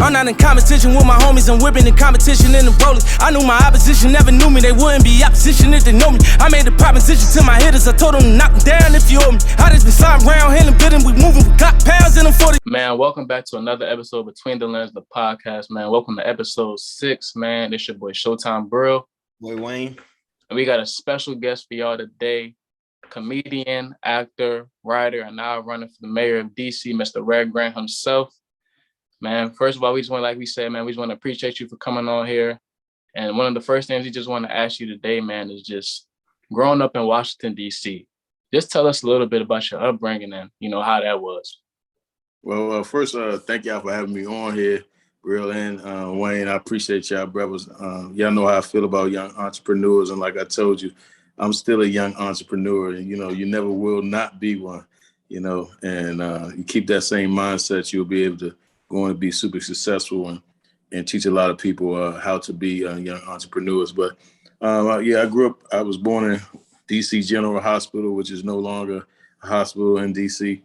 I'm not in competition with my homies, I'm whipping in competition in the rollies. I knew my opposition never knew me, they wouldn't be opposition if they know me. I made the proposition to my hitters, I told them to knock them down if you owe me. I just been sliding around, hitting, bidding, we moving, we got pounds in them 40. Man, welcome back to another episode of Between the Lens, the podcast, man. Welcome to episode 6, man. It's your boy Showtime Brill. Boy Wayne. And we got a special guest for y'all today. Comedian, actor, writer, and now running for the mayor of DC, Mr. Red Grant himself. Man, first of all, we just want, like we said, man, we just want to appreciate you for coming on here. And one of the first things we just want to ask you today, man, is just growing up in Washington, DC. Just tell us a little bit about your upbringing and, how that was. Well, first, thank y'all for having me on here, Brill and Wayne. I appreciate y'all, brothers. Y'all know how I feel about young entrepreneurs. And like I told you, I'm still a young entrepreneur, and you never will not be one, and you keep that same mindset, you'll be able to go on and be super successful and teach a lot of people how to be young entrepreneurs. But I was born in DC General Hospital, which is no longer a hospital in DC.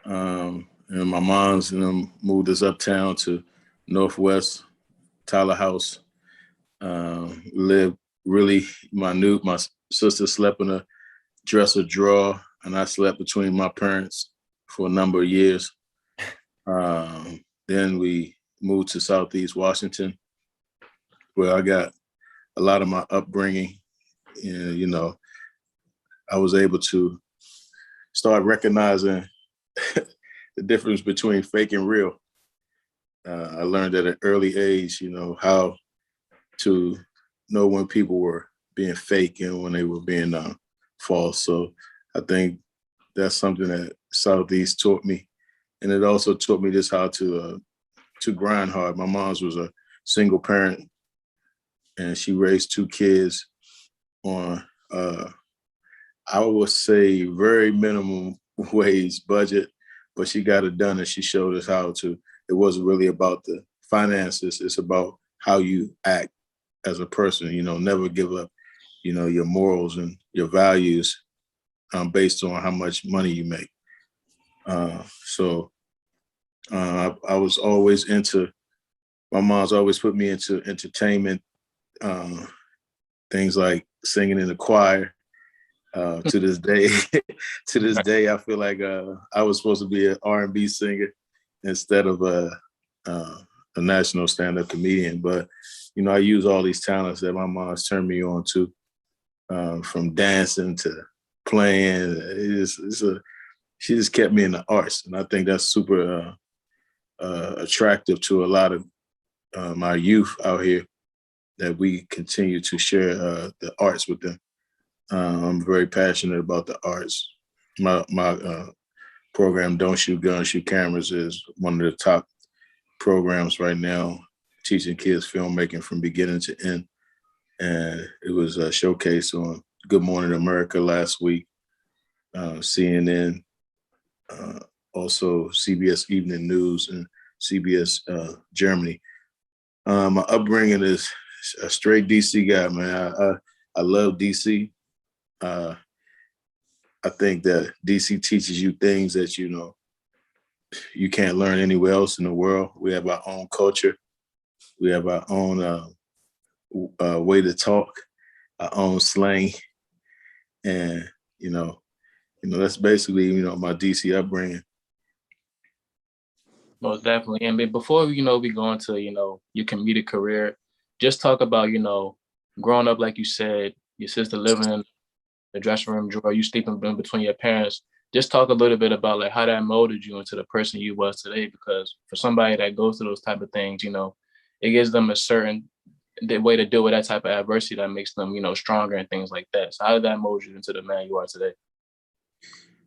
And my mom's moved us uptown to Northwest Tyler House. Lived really minute. My sister slept in a dresser drawer, and I slept between my parents for a number of years. Then we moved to Southeast Washington, where I got a lot of my upbringing. And, I was able to start recognizing the difference between fake and real. I learned at an early age, how to know when people were being fake and when they were being false. So I think that's something that Southeast taught me. And it also taught me just how to grind hard. My mom's was a single parent, and she raised 2 kids on, I would say, very minimum wage budget, but she got it done, and she showed us how to. It wasn't really about the finances. It's about how you act as a person, never give up, your morals and your values based on how much money you make. So I was always my mom's always put me into entertainment, things like singing in the choir. To this day, I feel like I was supposed to be an R&B singer instead of a national stand-up comedian. But, I use all these talents that my mom's turned me on to, from dancing to playing. She just kept me in the arts. And I think that's super attractive to a lot of my youth out here, that we continue to share the arts with them. I'm very passionate about the arts. My program, Don't Shoot Guns, Shoot Cameras, is one of the top programs right now, teaching kids filmmaking from beginning to end. And it was showcased on Good Morning America last week, CNN, also CBS Evening News and CBS Germany. My upbringing is a straight DC guy, man. I love DC. I think that DC teaches you things that, you can't learn anywhere else in the world. We have our own culture. We have our own way to talk, our own slang. And, that's basically, my DC upbringing. Most definitely. And before, we go into, your comedic career, just talk about, growing up, like you said, your sister living in the dressing room drawer, you sleeping in between your parents. Just talk a little bit about like how that molded you into the person you was today, because for somebody that goes through those type of things, it gives them a certain way to deal with that type of adversity that makes them, stronger and things like that. So how did that mold you into the man you are today?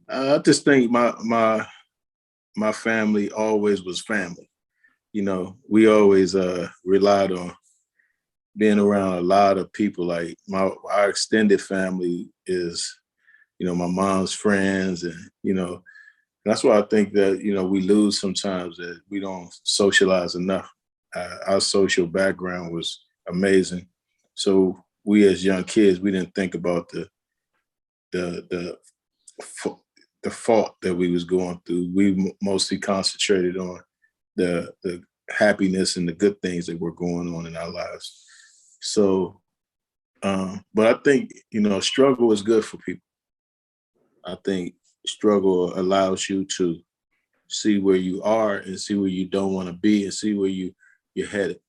I just think my family always was family. We always relied on being around a lot of people. Like our extended family is, my mom's friends, and that's why I think that we lose sometimes, that we don't socialize enough. Our social background was amazing, so we as young kids, we didn't think about the fault that we was going through. We mostly concentrated on the happiness and the good things that were going on in our lives. So, but I think, struggle is good for people. I think struggle allows you to see where you are and see where you don't want to be and see where you're headed.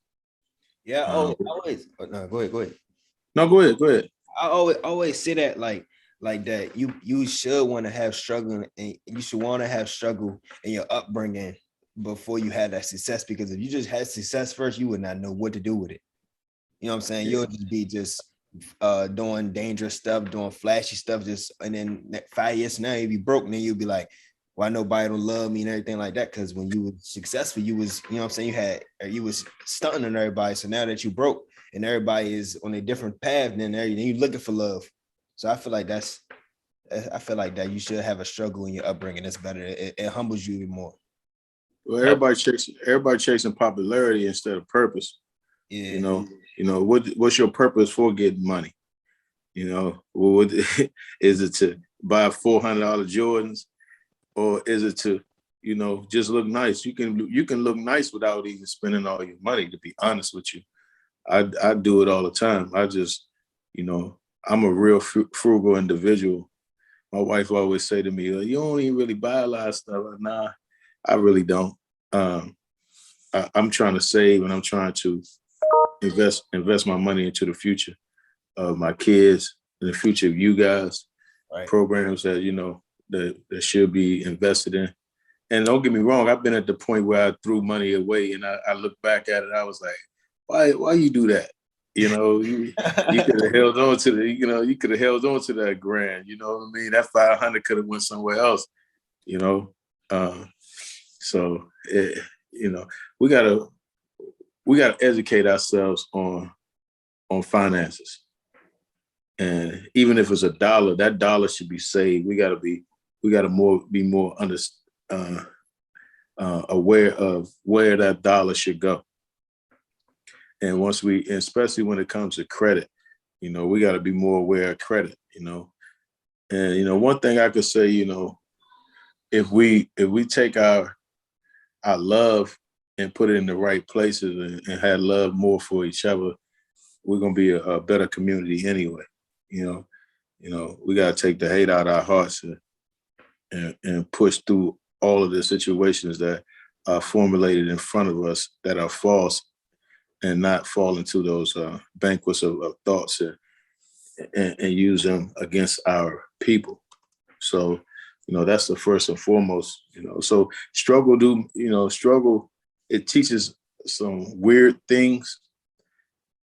Yeah, always. No, go ahead. No, go ahead. I always say that like that you should want to have struggle, and you should want to have struggle in your upbringing before you had that success, because if you just had success first, you would not know what to do with it. You know what I'm saying? You'll just be doing dangerous stuff, doing flashy stuff, and then 5 years from now you'll be broke, and then you'll be like, why nobody don't love me and everything like that? Because when you were successful, you was, you know what I'm saying, you was stunting on everybody. So now that you broke and everybody is on a different path, then you're looking for love. So I feel like that you should have a struggle in your upbringing. That's better. It humbles you even more. Well, everybody chasing popularity instead of purpose. Yeah. What's your purpose for getting money? Is it to buy $400 Jordans, or is it to, just look nice? You can look nice without even spending all your money, to be honest with you. I do it all the time. I just, I'm a real frugal individual. My wife always say to me, you don't even really buy a lot of stuff. Nah, I really don't. I'm trying to save, and I'm trying to invest my money into the future of my kids and the future of you guys. Right. Programs that, that should be invested in. And don't get me wrong, I've been at the point where I threw money away, and I look back at it, I was like, why you do that? You could have held on to that grand, you know what I mean? That 500 could have went somewhere else, So we gotta educate ourselves on finances. And even if it's $1, that dollar should be saved. We gotta be more aware of where that dollar should go. And especially when it comes to credit, we got to be more aware of credit, And, one thing I could say, if we take our love and put it in the right places and have love more for each other, we're going to be a better community anyway. We got to take the hate out of our hearts and push through all of the situations that are formulated in front of us that are false, and not fall into those banquets of thoughts and use them against our people. So, that's the first and foremost, So struggle, it teaches some weird things,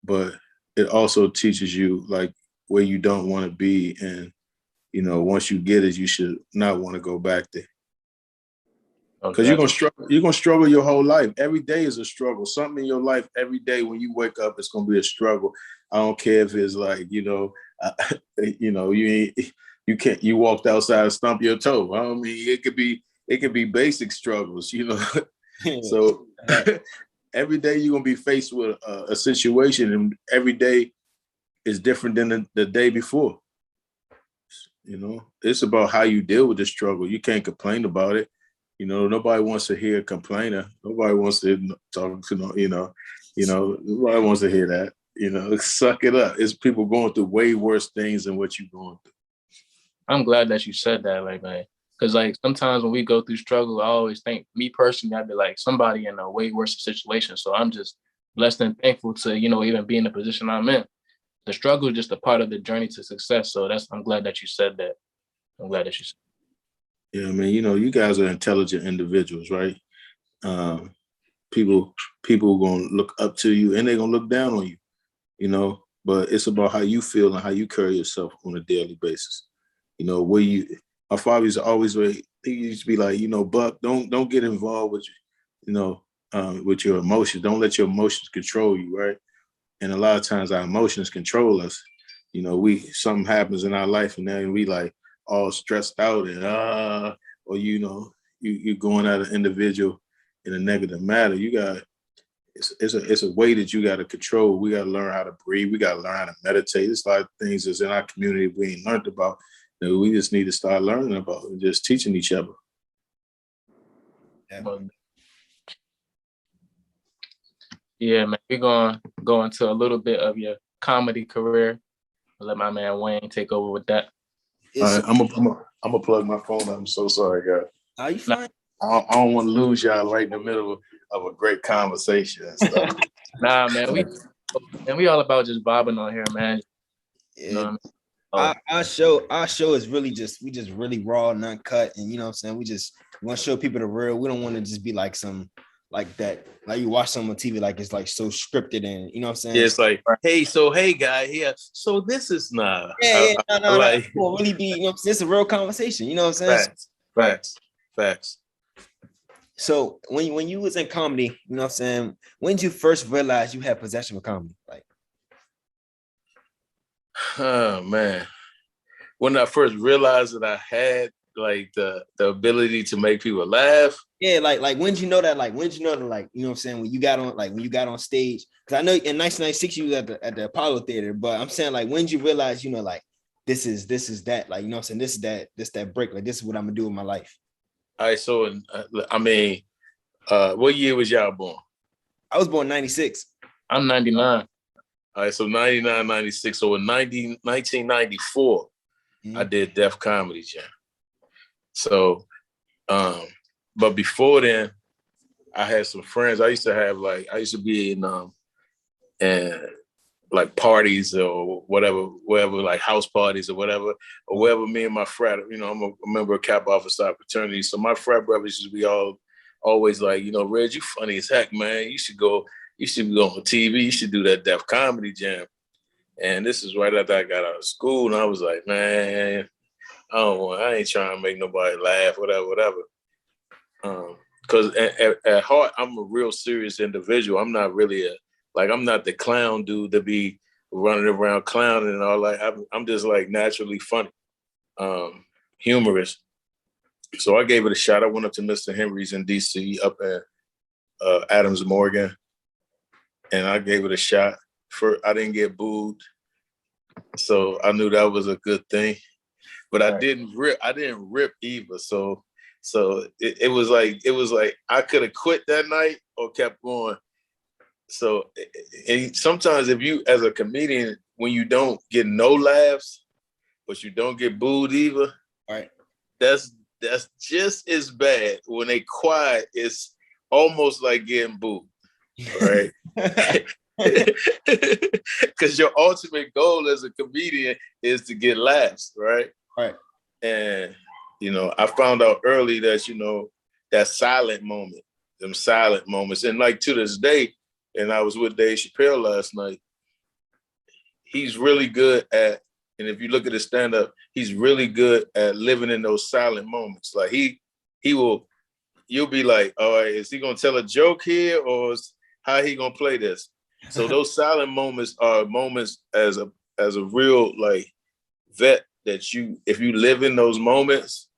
but it also teaches you like where you don't want to be. And, once you get it, you should not want to go back there. Because you're gonna struggle your whole life. Every day is a struggle. Something in your life, every day when you wake up, it's gonna be a struggle. I don't care if it's like, you walked outside and stumped your toe. I mean, it could be basic struggles, So every day you're gonna be faced with a situation, and every day is different than the day before. It's about how you deal with the struggle. You can't complain about it. Nobody wants to hear a complainer. Nobody wants to talk to, nobody wants to hear that. Suck it up. It's people going through way worse things than what you're going through. I'm glad that you said that, man. Because sometimes when we go through struggle, I always think, me personally, I'd be like somebody in a way worse situation. So I'm just blessed and thankful to, even be in the position I'm in. The struggle is just a part of the journey to success. So I'm glad that you said that. I'm glad that you said that. Yeah, I mean, you guys are intelligent individuals, right? People are going to look up to you, and they're going to look down on you, but it's about how you feel and how you carry yourself on a daily basis. My father used to always, he used to be like, Buck, don't get involved with, with your emotions. Don't let your emotions control you, right? And a lot of times our emotions control us. Something happens in our life, and then we like, all stressed out and or you're going at an individual in a negative manner. It's a way that you got to control. We got to learn how to breathe. We got to learn how to meditate. There's a lot of things that's in our community we ain't learned about that we just need to start learning about and just teaching each other. Yeah, man. We're going to go into a little bit of your comedy career. I'll let my man Wayne take over with that. All right, I'm gonna plug my phone up. I'm so sorry, guys. Are you fine? I don't want to lose y'all right in the middle of a great conversation and stuff. Nah, man. We all about just bobbing on here, man. You know what I mean? Our show is really just really raw and uncut, and you know what I'm saying, we want to show people the real. We don't want to just be like some like that, like you watch something on TV like it's like so scripted, and you know what I'm saying. Yeah, it's like, hey guy, yeah. So this is not. No. It won't really be. You know what I'm saying? It's a real conversation. You know what I'm saying? Facts. So when you was in comedy, you know what I'm saying, when did you first realize you had possession of comedy? Like, oh man, when I first realized that I had like the ability to make people laugh. Yeah, like when did you know that? Like, when did you know that? Like, you know what I'm saying, when you got on stage? Because I know in 1996 you was at the Apollo Theater, but I'm saying like, when did you realize, you know, like this is that, like, you know what I'm saying, this that break, like this is what I'm gonna do with my life. All right, so I mean, what year was y'all born? I was born 96. I'm 99. All right, so 99, 96. So in 1994, I did Def Comedy Jam. So, but before then, I had some friends. I used to be in like parties or whatever, like house parties or wherever me and my frat, you know, I'm a member of Kappa Alpha Psi fraternity. So my frat brothers used to be always like, you know, Reg, you funny as heck, man. You should go on TV. You should do that Def Comedy Jam. And this is right after I got out of school. And I was like, man, I ain't trying to make nobody laugh, whatever. Because at heart, I'm a real serious individual. I'm not really I'm not the clown dude that be running around clowning and all that. I'm just like naturally funny, humorous. So I gave it a shot. I went up to Mr. Henry's in DC up at Adams Morgan, and I gave it a shot. I didn't get booed, so I knew that was a good thing. But I didn't rip either. So it was like I could have quit that night or kept going. So and sometimes if you, as a comedian, when you don't get no laughs, but you don't get booed either, right? That's just as bad. When they quiet, it's almost like getting booed, right? Because your ultimate goal as a comedian is to get laughs, right? Right. And, you know, I found out early that, you know, that silent moment, them silent moments. And like to this day, and I was with Dave Chappelle last night, he's really good at, and if you look at his stand-up, he's really good at living in those silent moments. Like you'll be like, all right, is he gonna tell a joke here, or how he gonna play this? So those silent moments are moments as a real like vet that if you live in those moments,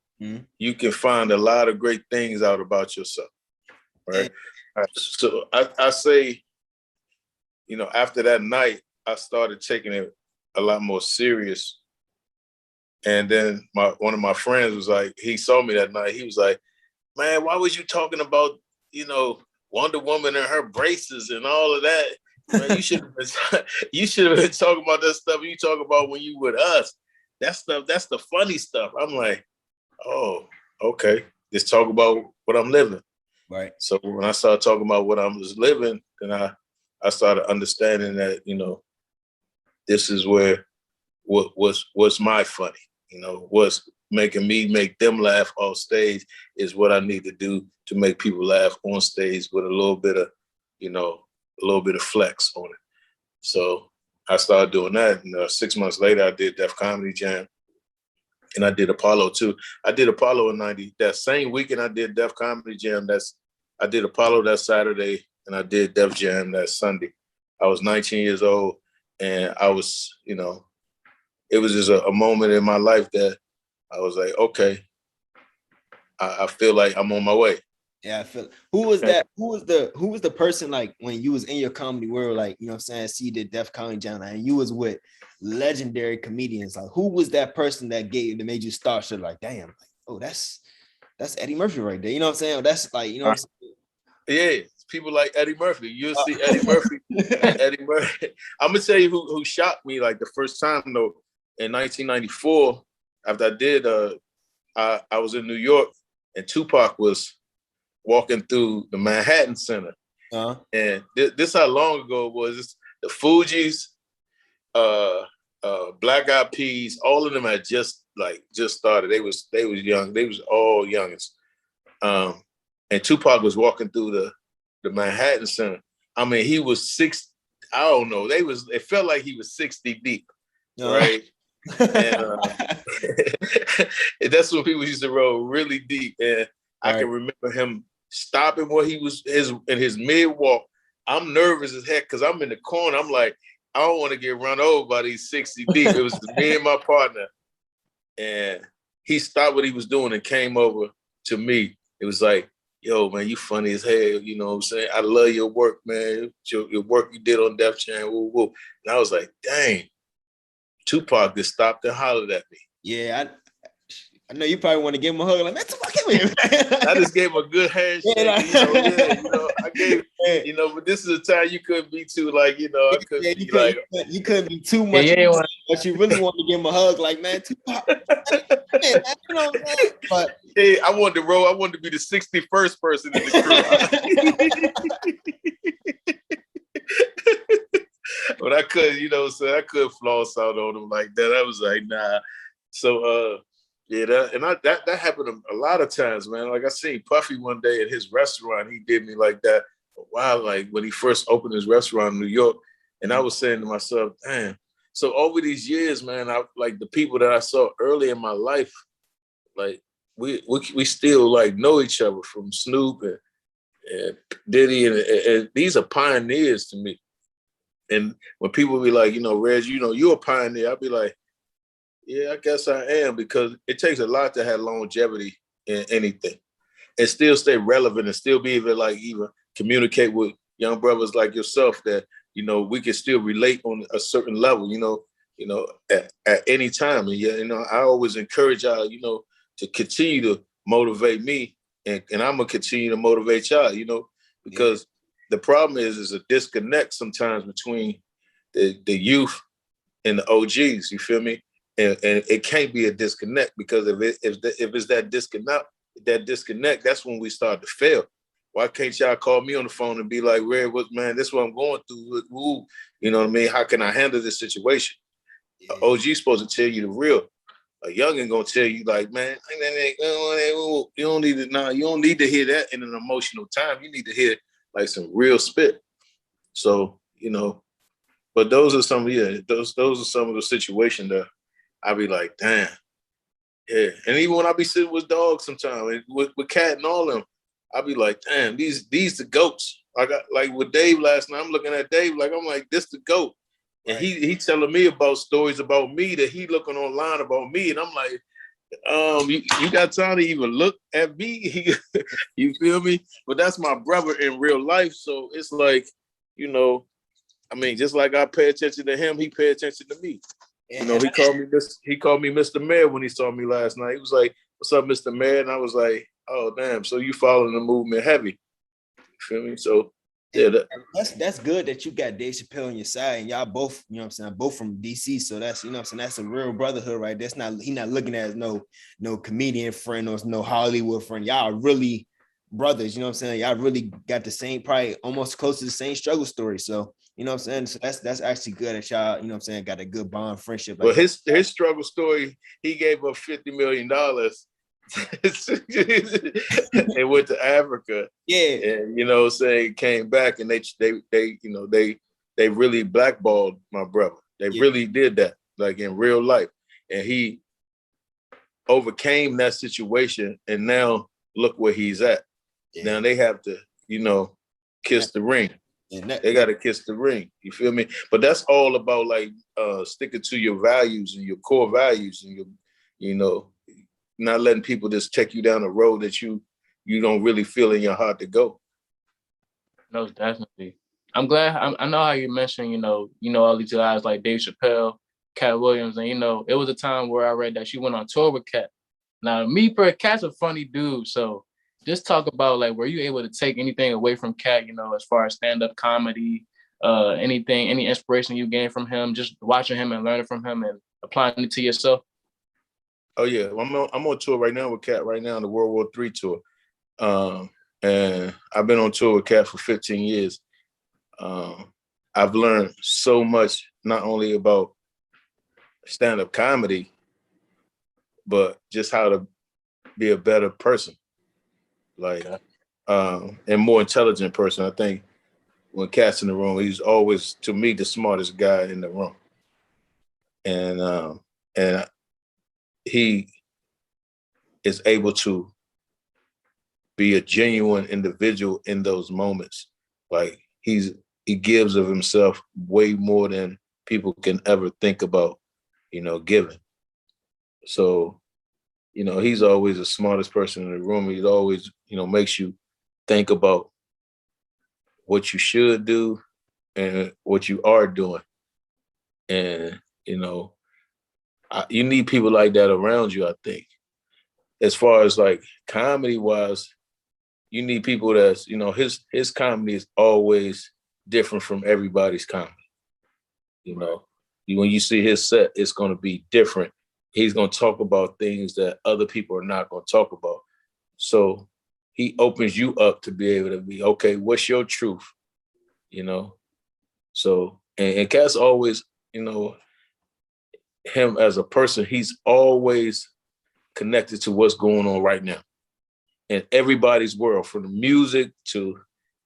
you can find a lot of great things out about yourself, right? So I say, you know, after that night, I started taking it a lot more serious. And then one of my friends was like, he saw me that night. He was like, man, why was you talking about, you know, Wonder Woman and her braces and all of that? Man, you should have been talking about that stuff you talk about when you with us. That stuff, that's the funny stuff. I'm like, oh, okay. Let's talk about what I'm living. Right. So when I started talking about what I was living, then I started understanding that, you know, this is where what's my funny, you know, what's making me make them laugh off stage is what I need to do to make people laugh on stage with a little bit of, you know, a little bit of flex on it. So I started doing that. And 6 months later, I did Def Comedy Jam. And I did Apollo too. I did Apollo in 90. That same weekend I did Def Comedy Jam. I did Apollo that Saturday, and I did Def Jam that Sunday. I was 19 years old, and I was, you know, it was just a moment in my life that I was like, okay, I feel like I'm on my way. Yeah, I feel. Who was that? Who was the person, like, when you was in your comedy world, like, you know what I'm saying, see the Def Comedy Jam, and you was with legendary comedians, like, who was that person that made you start shit like, damn, like, oh, that's Eddie Murphy right there, you know what I'm saying? That's like, you know what I'm saying? Yeah, people like Eddie Murphy. You'll see Eddie Murphy. Eddie Murphy. I'm gonna tell you who shocked me like the first time though. In 1994, after I did, I was in New York, and Tupac was walking through the Manhattan Center. And this how long ago it was. It's the Fugees, Black Eyed Peas, all of them had just started. They was young. They was all youngins. And Tupac was walking through the Manhattan Center. I mean, he was 6. I don't know. It felt like he was 60 deep, right? And that's when people used to roll really deep. And I can remember him stopping where he was in his mid walk. I'm nervous as heck because I'm in the corner. I'm like, I don't want to get run over by these 60 deep. It was me and my partner. And he stopped what he was doing and came over to me. It was like, yo, man, you funny as hell. You know what I'm saying? I love your work, man. Your work you did on Def Jam. Woo, woo. And I was like, dang. Tupac just stopped and hollered at me. Yeah, I know you probably want to give him a hug. Like, man, Tupac, come here. I just gave him a good handshake. I gave, but this is a time you couldn't be too, like, you couldn't be too much. But you really want to give him a hug, like, man, Tupac. Man, you know what I'm saying? But hey, I wanted to be the 61st person in the crew. But I couldn't, I couldn't floss out on him like that. I was like, nah. So, that happened a lot of times, man. Like I seen Puffy one day at his restaurant. He did me like that a while, like when he first opened his restaurant in New York. And I was saying to myself, damn. So over these years, man, I like the people that I saw early in my life, like we still like know each other, from Snoop and Diddy, and these are pioneers to me. And when people be like, Reg, you're a pioneer, I'll be like, yeah, I guess I am, because it takes a lot to have longevity in anything and still stay relevant and still be able to even communicate with young brothers like yourself that, we can still relate on a certain level, at any time. And, I always encourage y'all, to continue to motivate me, and I'm going to continue to motivate y'all, because the problem is a disconnect sometimes between the youth and the OGs, you feel me? And it can't be a disconnect, because if it's that disconnect, that's when we start to fail. Why can't y'all call me on the phone and be like, Red, man, this is what I'm going through. Ooh, you know what I mean? How can I handle this situation? An OG's supposed to tell you the real. A youngin' gonna tell you like, man, you don't need to hear that in an emotional time. You need to hear like some real spit. So, but those are some of the situations that I be like, damn. Yeah. And even when I be sitting with dogs sometimes, with Cat and all them, I be like, damn, these the goats. I got like with Dave last night, I'm looking at Dave like, I'm like, this the goat. And he telling me about stories about me that he looking online about me. And I'm like, you got time to even look at me? You feel me? But that's my brother in real life. So it's like, just like I pay attention to him, he pay attention to me. He called me Mr. Mayor when he saw me last night. He was like, what's up, Mr. Mayor? And I was like, oh, damn. So you following the movement heavy. You feel me? So, yeah. That's good that you got Dave Chappelle on your side, and y'all both, both from DC. So that's, that's a real brotherhood, right? That's not, he not looking at as no comedian friend or no Hollywood friend. Y'all are really brothers, Y'all really got the same, probably almost close to the same struggle story. So, So that's actually good that y'all, got a good bond friendship. Well, his struggle story, he gave up $50 million and went to Africa. Yeah. And came back, and they really blackballed my brother. They really did that, like in real life. And he overcame that situation, and now look where he's at. Yeah. Now they have to, kiss the ring. They got to kiss the ring. You feel me? But that's all about like sticking to your values and your core values, and your, not letting people just take you down a road that you don't really feel in your heart to go. No, definitely. I'm glad. I know how you mentioned, all these guys like Dave Chappelle, Cat Williams, and it was a time where I read that she went on tour with Cat. Now, Cat's a funny dude, so just talk about like, were you able to take anything away from Cat, as far as stand-up comedy, anything, any inspiration you gained from him, just watching him and learning from him and applying it to yourself? Oh yeah, I'm on tour right now with Cat right now on the World War III tour. And I've been on tour with Cat for 15 years. I've learned so much, not only about stand-up comedy, but just how to be a better person, like, and more intelligent person. I think when Cat's in the room, he's always, to me, the smartest guy in the room. And he is able to be a genuine individual in those moments. Like he gives of himself way more than people can ever think about, giving. So, he's always the smartest person in the room. He's always, makes you think about what you should do and what you are doing. And, you need people like that around you, I think. As far as like comedy wise, you need people that's, his comedy is always different from everybody's comedy. When you see his set, it's going to be different. He's going to talk about things that other people are not going to talk about. So he opens you up to be able to be, okay, what's your truth? So, and Cat's always, him as a person, he's always connected to what's going on right now in everybody's world, from the music to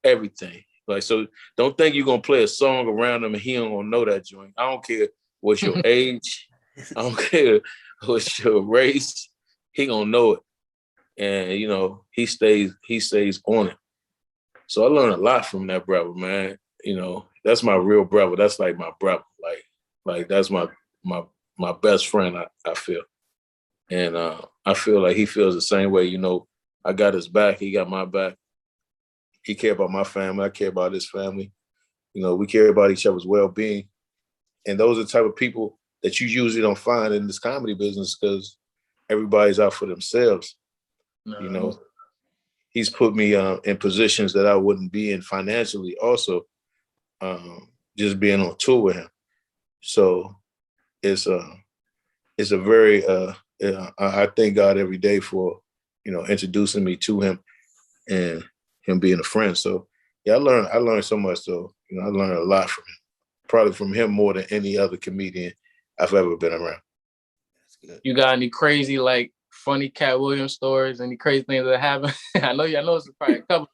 everything. Like, so don't think you're going to play a song around him and he don't gonna know that joint. I don't care what's your age. I don't care what's your race. He gonna know it. And, he stays on it. So I learned a lot from that brother, man. That's my real brother. That's like my brother. Like that's my best friend, I feel. And I feel like he feels the same way. I got his back. He got my back. He cared about my family. I care about his family. We care about each other's well-being. And those are the type of people that you usually don't find in this comedy business, because everybody's out for themselves. No. He's put me in positions that I wouldn't be in financially also, just being on tour with him. So it's a very, I thank God every day for, introducing me to him and him being a friend. So yeah, I learned so much. So, I learned a lot from him, probably from him more than any other comedian I've ever been around. That's good. You got any crazy, like, funny Cat Williams stories? Any crazy things that happen? I know it's probably a couple.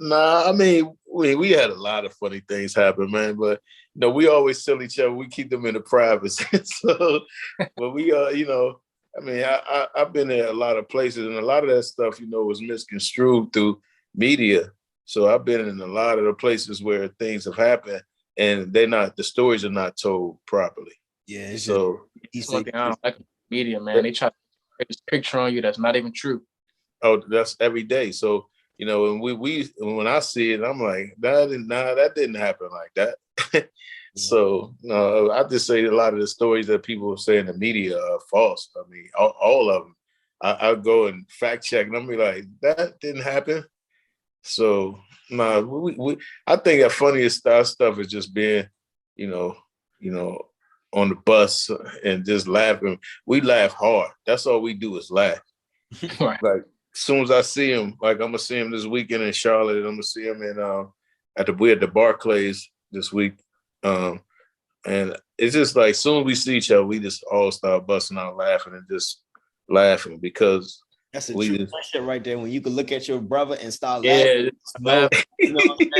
Nah, I mean, we had a lot of funny things happen, man. But we always tell each other we keep them in the privacy. So, but we, I mean, I've been in a lot of places, and a lot of that stuff, was misconstrued through media. So I've been in a lot of the places where things have happened, and the stories are not told properly. Yeah. So that's one thing I don't like media, man. They try to put this picture on you that's not even true. Oh, that's every day. So, when I see it, I'm like, that didn't happen like that. So, I just say a lot of the stories that people say in the media are false. I mean, all of them. I'll go and fact check, and I'll be like, that didn't happen. So, I think the funniest stuff is just being, on the bus and just laughing. We laugh hard. That's all we do is laugh. Right. Like, as soon as I see him, like I'm gonna see him this weekend in Charlotte, and I'm gonna see him at the Barclays this week. And it's just like, as soon as we see each other, we just all start busting out laughing and just laughing, because that's a true friendship right there. When you can look at your brother and start laughing. Yeah,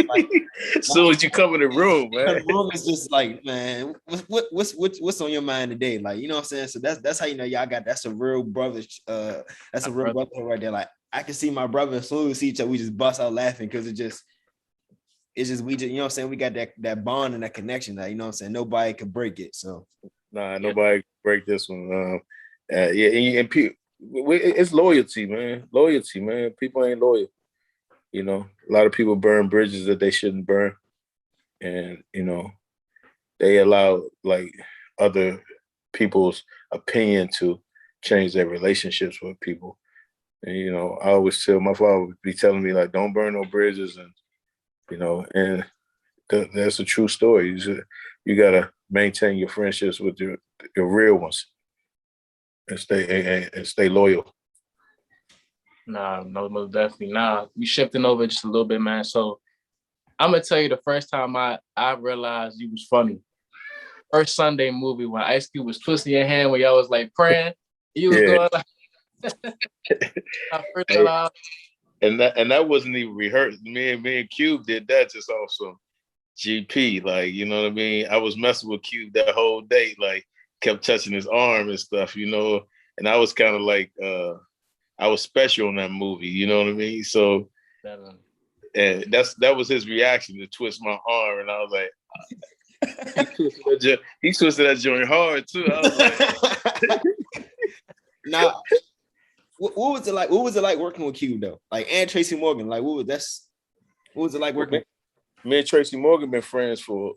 like, as soon as you come in the room, man. The room is just like, man, what's on your mind today? Like, you know what I'm saying? So that's how y'all got, that's a real brother. That's a real brother right there. Like, I can see my brother, as soon as we see each other, we just bust out laughing, because we just, you know what I'm saying? We got that bond and that connection that, you know what I'm saying? Nobody can break it. So nobody can break this one. And it's loyalty, man. Loyalty, man. People ain't loyal. A lot of people burn bridges that they shouldn't burn. And, they allow like other people's opinion to change their relationships with people. And, you know, I always tell my father would be telling me, like, don't burn no bridges. And, you know, and that's a true story. You got to maintain your friendships with your real ones and stay loyal. Nah, no, most definitely. Nah, we shifting over just a little bit, man. So I'm gonna tell you the first time I realized you was funny. First Sunday movie when Ice Cube was twisting your hand when y'all was like praying. You was Yeah. going like I first Hey, thought and that wasn't even rehearsed. Me and Cube did that just off some GP. Like, you know what I mean? I was messing with Cube that whole day, like kept touching his arm and stuff, you know. And I was kind of like I was special in that movie, you know what I mean? So and that was his reaction, to twist my arm, and I was like, he twisted that joint hard too. I was like, Now, what was it like? What was it like working with Q though? Like, and Tracy Morgan. Like, what was it like working? Me and Tracy Morgan been friends for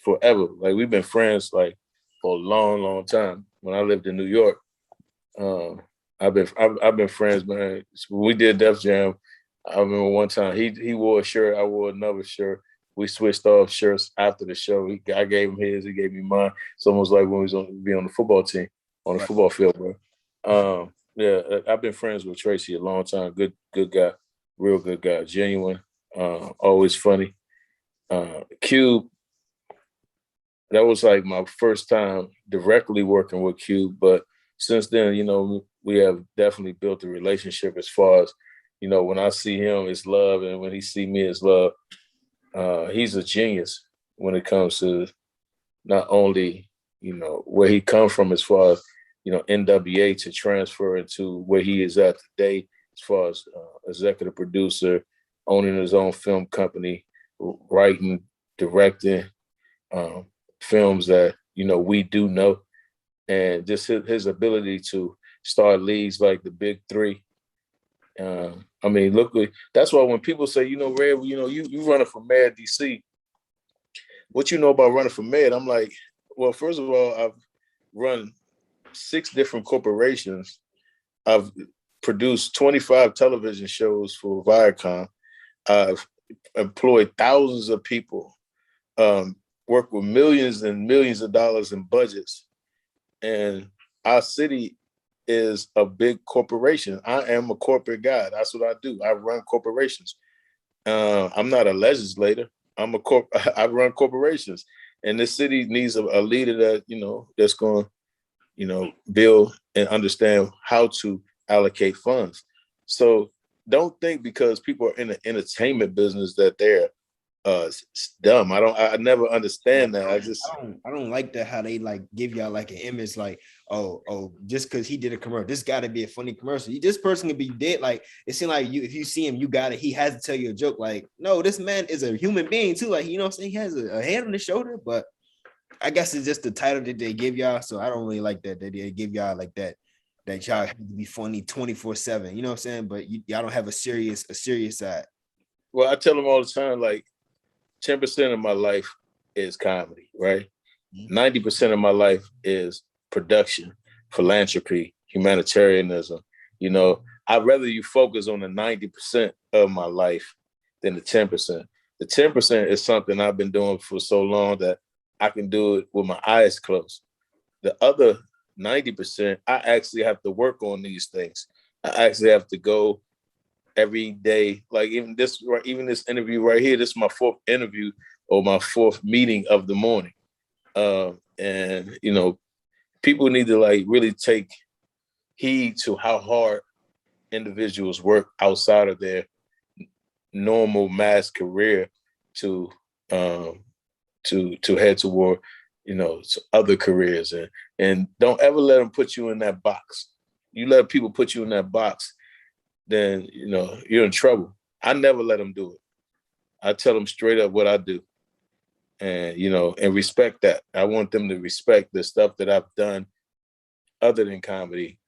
forever. Like, we've been friends like for a long, long time. When I lived in New York, I've been friends, man. When we did Def Jam, I remember one time he wore a shirt, I wore another shirt. We switched off shirts after the show. I gave him his, he gave me mine. It's almost like when we was on the football team, on the football field, bro. Yeah, I've been friends with Tracy a long time. Good guy, real good guy, genuine, always funny. Cube, that was like my first time directly working with Cube, but since then, you know, we have definitely built a relationship as far as, you know, when I see him, it's love, and when he see me, it's love. He's a genius when it comes to not only, you know, where he comes from as far as, you know, NWA to transfer into where he is at today, as far as executive producer, owning his own film company, writing, directing films that, you know, we do know, and just his ability to start leagues like the Big Three. I mean, look, that's why when people say, you know, Red, you know, you running for mayor DC, what you know about running for mayor? I'm like, well, first of all, I've run 6 different corporations. I've produced 25 television shows for Viacom. I've employed thousands of people, worked with millions and millions of dollars in budgets. And our city is a big corporation. I am a corporate guy. That's what I do. I run corporations. I'm not a legislator. I run corporations. And this city needs a leader that, you know, that's going to, you know, build and understand how to allocate funds. So don't think because people are in the entertainment business that they're dumb. I never understand that. I don't like that, how they like give y'all like an image like, oh, just because he did a commercial, this got to be a funny commercial. This person can be dead. Like, it seems like if you see him, you got it. He has to tell you a joke. Like, no, this man is a human being too. Like, you know what I'm saying? He has a head on his shoulder, but I guess it's just the title that they give y'all. So I don't really like that they give y'all like that y'all have to be funny 24/7. You know what I'm saying? But y'all don't have a serious side. Well, I tell them all the time, like 10% of my life is comedy, right? 90% of my life is production, philanthropy, humanitarianism. You know, I'd rather you focus on the 90% of my life than the 10%. The 10% is something I've been doing for so long that I can do it with my eyes closed. The other 90%, I actually have to work on these things. I actually have to go every day. Like even this interview right here, this is my 4th interview or my 4th meeting of the morning. And, you know, people need to like really take heed to how hard individuals work outside of their normal mass career to head toward, you know, other careers, and don't ever let them put you in that box. You let people put you in that box, then, you know, you're in trouble. I never let them do it. I tell them straight up what I do, and, you know, and respect that. I want them to respect the stuff that I've done other than comedy,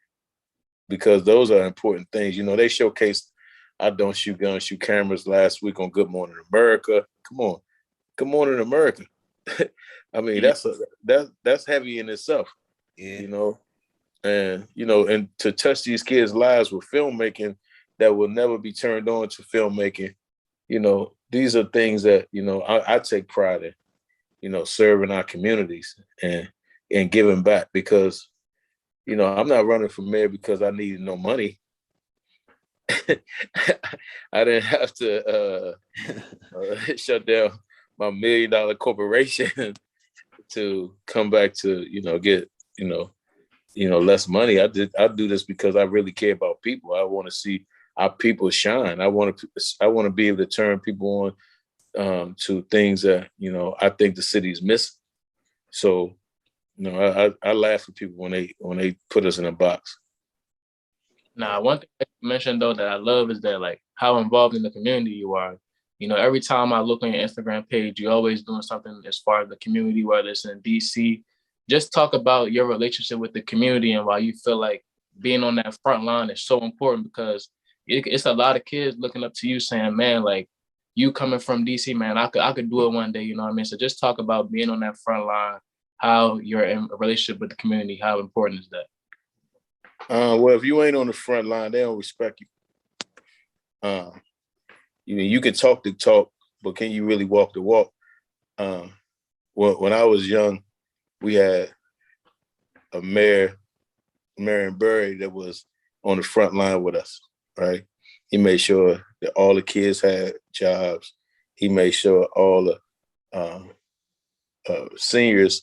because those are important things. You know, they showcased I Don't Shoot Guns, Shoot Cameras last week on Good Morning America. Come on. Good Morning America. I mean, that's heavy in itself. Yeah. You know, and and to touch these kids' lives with filmmaking that will never be turned on to filmmaking. These are things that I take pride in. Serving our communities and giving back, because I'm not running for mayor because I needed no money. I didn't have to shut down my $1 million corporation to come back to get less money. I do this because I really care about people. I want to see our people shine. I want to be able to turn people on to things that I think the city is missing. So I laugh at people when they put us in a box. Now, one thing that you mentioned though that I love is that like how involved in the community you are. Every time I look on your Instagram page, you're always doing something as far as the community, whether it's in DC. Just talk about your relationship with the community and why you feel like being on that front line is so important, because it's a lot of kids looking up to you saying, man, like you coming from DC, man, I could do it one day. You know what I mean? So just talk about being on that front line, how you're in a relationship with the community. How important is that? Well, if you ain't on the front line, they don't respect you. You can talk the talk, but can you really walk the walk? When I was young, we had a mayor, Marion Berry, that was on the front line with us, right? He made sure that all the kids had jobs. He made sure all the seniors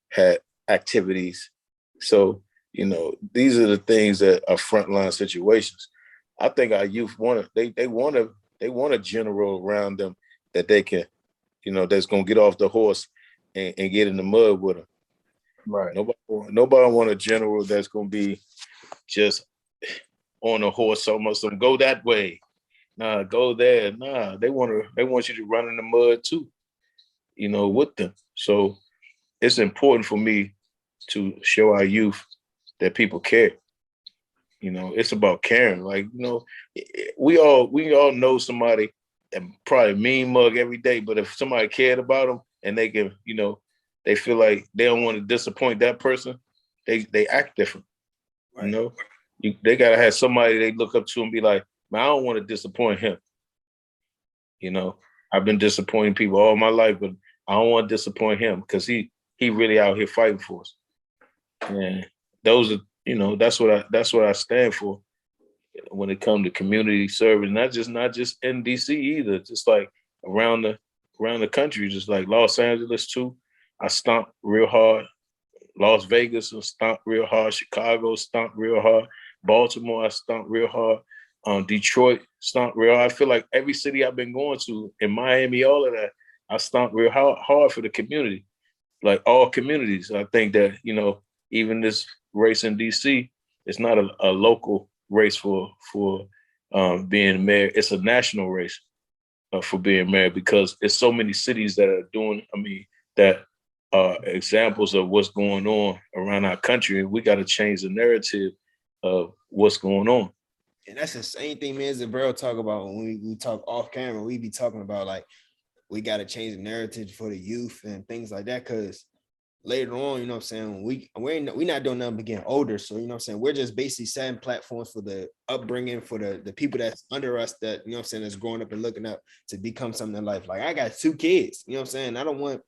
had activities. So, these are the things that are frontline situations. I think our youth want a general around them that they can, that's gonna get off the horse and get in the mud with them. Right. Nobody want a general that's gonna be just on a horse almost and go that way. Nah, go there. Nah, they want you to run in the mud too, with them. So it's important for me to show our youth that people care. It's about caring. Like, we all know somebody that probably mean mug every day, but if somebody cared about them and they can, they feel like they don't want to disappoint that person, they act different. Right. They gotta have somebody they look up to and be like, man, I don't want to disappoint him. I've been disappointing people all my life, but I don't want to disappoint him because he really out here fighting for us. And those are, that's what I stand for when it comes to community service. Not just in DC either, just like around the country, just like Los Angeles too. I stomped real hard. Las Vegas, I stomped real hard. Chicago, stomped real hard. Baltimore, I stomped real hard. Detroit, stomped real hard. I feel like every city I've been going to, in Miami, all of that, I stomped real hard for the community, like all communities. I think that, even this race in DC, it's not a local race for being mayor. It's a national race for being mayor, because it's so many cities that are doing, that are examples of what's going on around our country. And we got to change the narrative of what's going on. And that's the same thing me and Zabrell talk about when we talk off camera. We be talking about like, we got to change the narrative for the youth and things like that. Cause later on, we're not doing nothing but getting older. So, we're just basically setting platforms for the upbringing, for the people that's under us that, that's growing up and looking up to become something in life. Like I got 2 kids, I don't want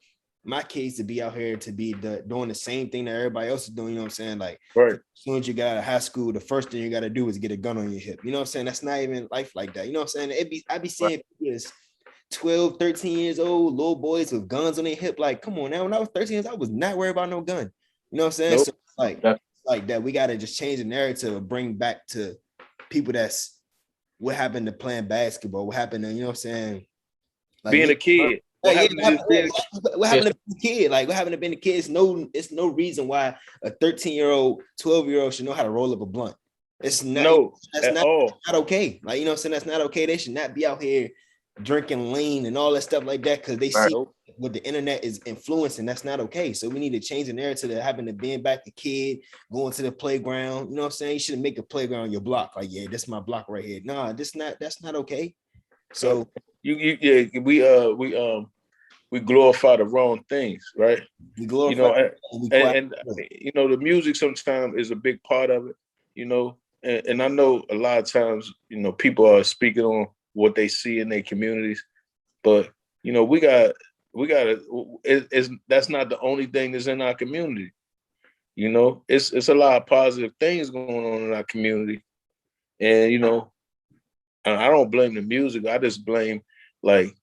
my kids to be out here to be doing the same thing that everybody else is doing, Like right. As soon as you get out of high school, the first thing you got to do is get a gun on your hip. That's not even life like that. I be seeing kids 12, 13 years old, little boys with guns on their hip. Like, come on now. When I was 13 years, I was not worried about no gun. Nope. So like that, we got to just change the narrative and bring back to people that's what happened to playing basketball, what happened to, like being a kid. What happened to be a kid? Like, what happened to being a kid? It's no reason why a 13-year-old, 12-year-old should know how to roll up a blunt. It's not. That's not okay. Like, that's not okay. They should not be out here drinking lean and all that stuff like that because they see what the internet is influencing. That's not okay. So we need to change the narrative that happened to being back a kid, going to the playground. You shouldn't make a playground on your block. Like, yeah, this is my block right here. Nah, that's not okay. So we glorify the wrong things, right? We You glorify know, and you know, the music sometimes is a big part of it, you know, and I know a lot of times, you know, people are speaking on what they see in their communities, but you know, we got that's not the only thing that's in our community. You know, it's a lot of positive things going on in our community, and you know, I don't blame the music. I just blame like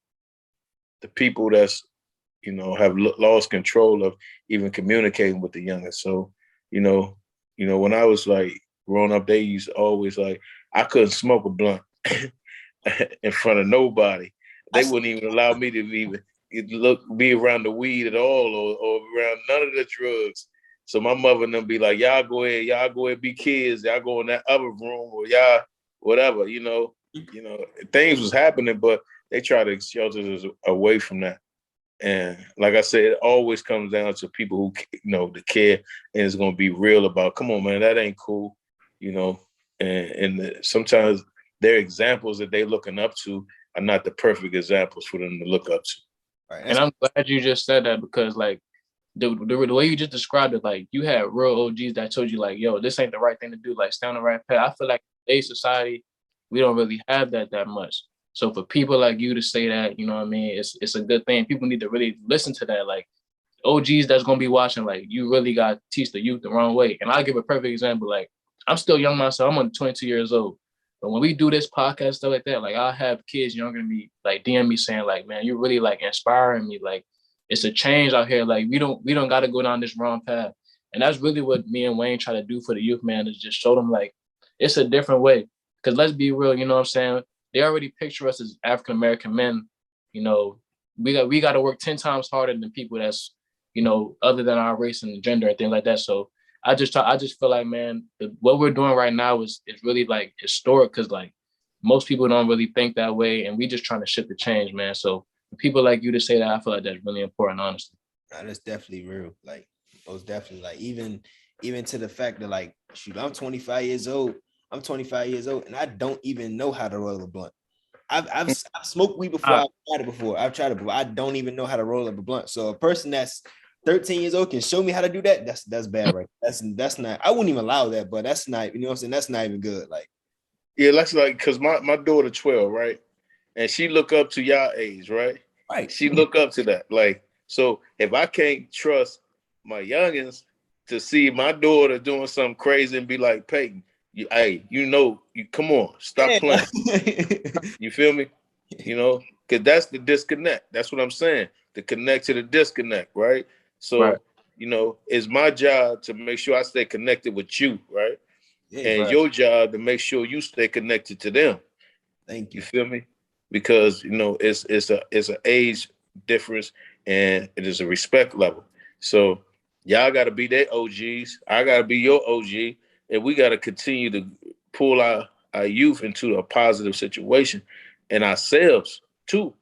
the people that's, you know, have lost control of even communicating with the youngest. So, you know, when I was like growing up, they used to always like, I couldn't smoke a blunt in front of nobody. They wouldn't even allow me to even be around the weed at all, or around none of the drugs. So my mother and them be like, y'all go ahead, be kids, y'all go in that other room, or y'all whatever, you know, things was happening, but they try to shelter us away from that. And like I said, it always comes down to people who, you know, the care and is going to be real about, come on, man, that ain't cool, you know. And sometimes their examples that they're looking up to are not the perfect examples for them to look up to. Right. And I'm glad you just said that, because like the way you just described it, like you had real OGs that told you like, yo, this ain't the right thing to do, like stay on the right path. I feel like in today's society, we don't really have that much. So for people like you to say that, you know what I mean, it's a good thing. People need to really listen to that. Like OGs that's gonna be watching, like you really gotta teach the youth the wrong way. And I'll give a perfect example. Like I'm still young myself, I'm only 22 years old. But when we do this podcast, stuff like that, like I'll have kids younger than me, like DM me saying, like, man, you're really like inspiring me. Like it's a change out here. Like we don't gotta go down this wrong path. And that's really what me and Wayne try to do for the youth, man, is just show them like it's a different way. Cause let's be real, you know what I'm saying? They already picture us as African-American men. You know, we got to work 10 times harder than people that's, you know, other than our race and gender and things like that. So I just feel like, man, what we're doing right now is really like historic, because like most people don't really think that way, and we just trying to shift the change, man. So people like you to say that, I feel like that's really important, honestly. That's definitely real. Like most definitely. Like even to the fact that like, shoot, I'm 25 years old. And I don't even know how to roll a blunt. I've smoked weed before. I've tried it before. I don't even know how to roll up a blunt. So a person that's 13 years old can show me how to do that. That's bad, right? That's not. I wouldn't even allow that. But that's not. You know what I'm saying? That's not even good. Like, yeah, that's like, because my daughter 12, right, and she look up to y'all age, right? Right. She look up to that. Like, so if I can't trust my youngins to see my daughter doing something crazy and be like, Peyton, you come on, stop playing. You feel me? You know, because that's the disconnect. That's what I'm saying. To connect to the disconnect, right? So, Right. you know, it's my job to make sure I stay connected with you, right? Yeah, And right. your job to make sure you stay connected to them. Thank you. You feel me? Because, you know, it's an age difference, and it is a respect level. So y'all got to be their OGs. I got to be your OG. And we got to continue to pull our youth into a positive situation, and ourselves too.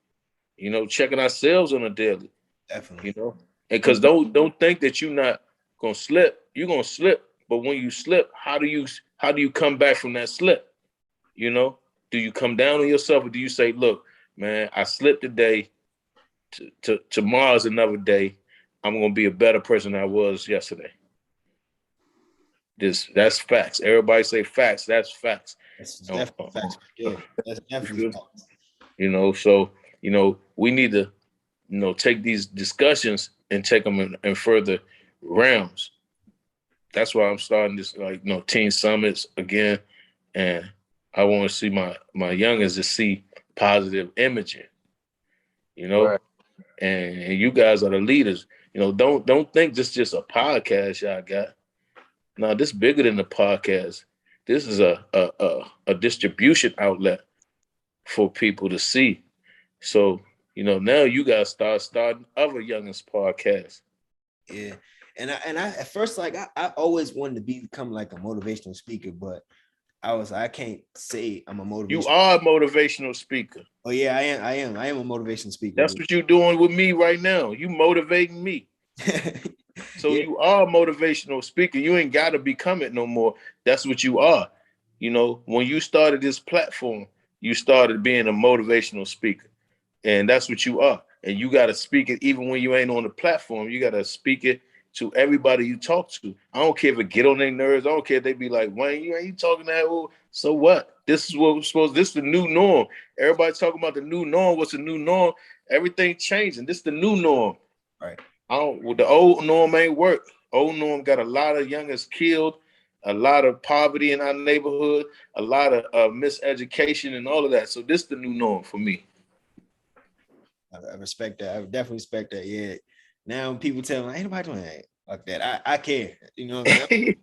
You know, checking ourselves on a daily. Definitely. You know, and because don't think that you're not gonna slip. You're gonna slip, but when you slip, how do you come back from that slip? You know, do you come down on yourself, or do you say, look, man, I slipped today. Tomorrow's another day. I'm gonna be a better person than I was yesterday. That's facts. Everybody say facts. That's facts. That's definitely facts. Yeah, that's definitely facts. You know, so you know we need to, you know, take these discussions and take them in further realms. That's why I'm starting this, like, you know, teen summits again, and I want to see my youngins to see positive imaging. You know, Right. and you guys are the leaders. You know, don't think this is just a podcast y'all got. No, this is bigger than the podcast. This is a distribution outlet for people to see. So, you know, now you guys starting other youngins podcasts. Yeah. And I at first, like I always wanted to become like a motivational speaker, but I can't say I'm a motivational. You are a motivational speaker. Oh yeah, I am a motivational speaker. That's what you're doing with me right now. You motivating me. So yeah. you are a motivational speaker. You ain't got to become it no more. That's what you are. You know, when you started this platform, you started being a motivational speaker. And that's what you are. And you got to speak it even when you ain't on the platform. You got to speak it to everybody you talk to. I don't care if it get on their nerves. I don't care if they be like, Wayne, you ain't talking that. Well, so what? This is what we're supposed to. This is the new norm. Everybody talking about the new norm. What's the new norm? Everything changing. This is the new norm. Right. The old norm ain't work. Old norm got a lot of youngers killed, a lot of poverty in our neighborhood, a lot of miseducation and all of that. So this is the new norm for me. I respect that. I definitely respect that. Yeah. Now people tell me, ain't nobody doing that. Like that. I care. You know what I mean?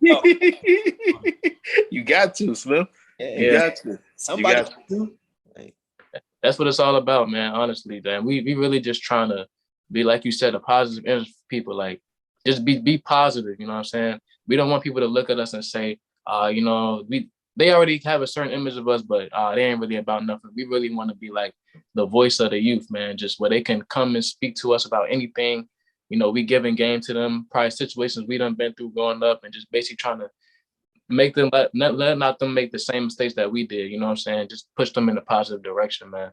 You got to, Slim. Yeah. You got to. Somebody got to. Like, That's what it's all about, man. Honestly, man. We really just trying to be, like you said, a positive energy for people. Like, just be positive. You know what I'm saying? We don't want people to look at us and say, you know, they already have a certain image of us, but they ain't really about nothing. We really want to be like the voice of the youth, man. Just where they can come and speak to us about anything. You know, we giving game to them, probably situations we done been through growing up, and just basically trying to make them not them make the same mistakes that we did. You know what I'm saying? Just push them in a positive direction, man.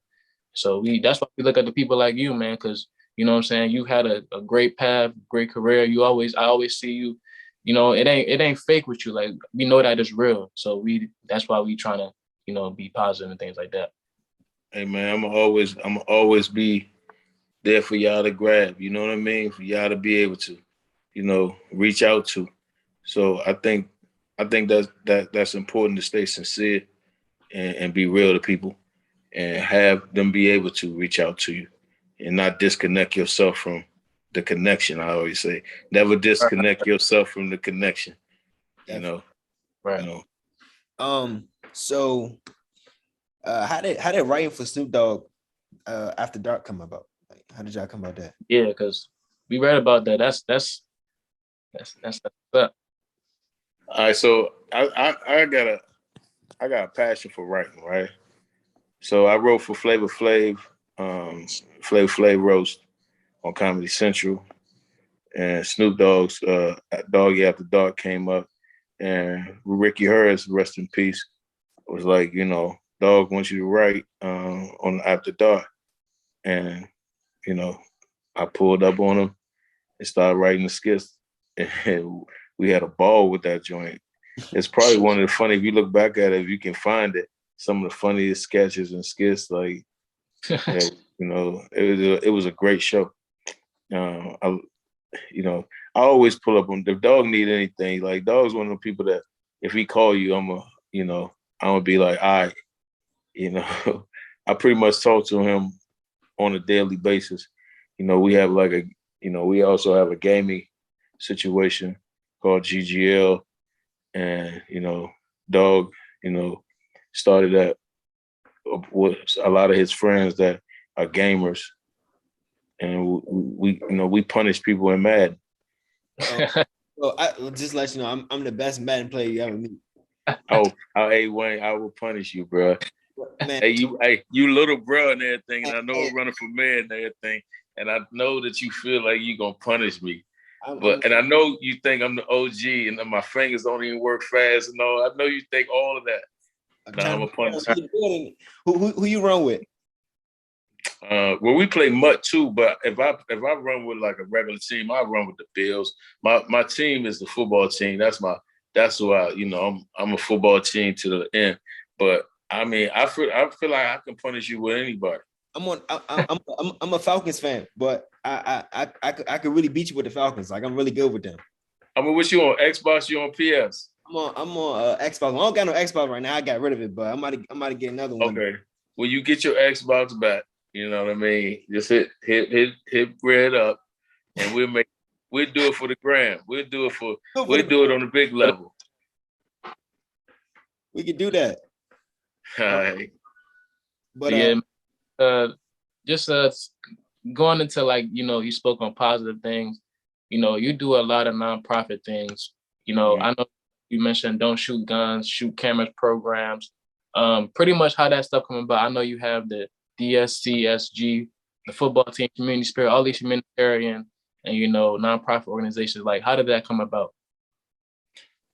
So that's why we look at the people like you, man, because you know what I'm saying, you had a great path, great career. I always see you. You know, it ain't fake with you. Like, we know that it's real. So that's why we trying to, you know, be positive and things like that. Hey man, I'm always be there for y'all to grab. You know what I mean? For y'all to be able to, you know, reach out to. So I think that's important to stay sincere and be real to people and have them be able to reach out to you and not disconnect yourself from the connection. I always say, never disconnect yourself from the connection. You know, right? You know. So, how did writing for Snoop Dogg After Dark come about? Like, how did y'all come about that? Yeah, because we read about that. That's up. All right, so I got a passion for writing, right? So I wrote for Flavor Flav roast on Comedy Central, and Snoop Dogg's Doggy After Dark came up, and Ricky Harris, rest in peace, was like, you know, Dog wants you to write on After Dark, and you know, I pulled up on him and started writing the skits, and we had a ball with that joint. It's probably one of the funny, if you look back at it, if you can find it, some of the funniest sketches and skits, like, you know, it was a great show. I always pull up on, if Dog need anything, like, Dog's one of the people that if he call you, I'm gonna be like, all right, you know. I pretty much talk to him on a daily basis. You know, we have we also have a gaming situation called GGL, and you know, Dog, you know, started that with a lot of his friends that are gamers, and we punish people in Madden. Well, I'll just let you know, I'm the best Madden player you ever meet. Hey Wayne, I will punish you, bro. Man, Hey, you little bro and everything, and I know I'm running for mayor and everything, and I know that you feel like you're gonna punish me. And I know you think I'm the OG and my fingers don't even work fast and all. I know you think all of that. I'm a punish. Who you run with? Well, we play MUT too, but if I run with like a regular team, I run with the Bills. My team is the football team. That's who I'm a football team to the end. But I mean, I feel like I can punish you with anybody. I'm a Falcons fan, but I could really beat you with the Falcons. Like, I'm really good with them. I mean, what you on Xbox? You on PS? I'm on Xbox. I don't got no Xbox right now. I got rid of it, but I'm about to get another one. Okay. When you get your Xbox back, you know what I mean? Just hit Red up, and we'll do it for the gram. We'll do it on the big level. We could do that. All right. But just going into, like, you know, you spoke on positive things. You know, you do a lot of nonprofit things. You know, I know you mentioned Don't Shoot Guns, Shoot Cameras programs. Pretty much how that stuff come about. I know you have the DSCSG, the football team, Community Spirit, all these humanitarian and, you know, nonprofit organizations. Like, how did that come about?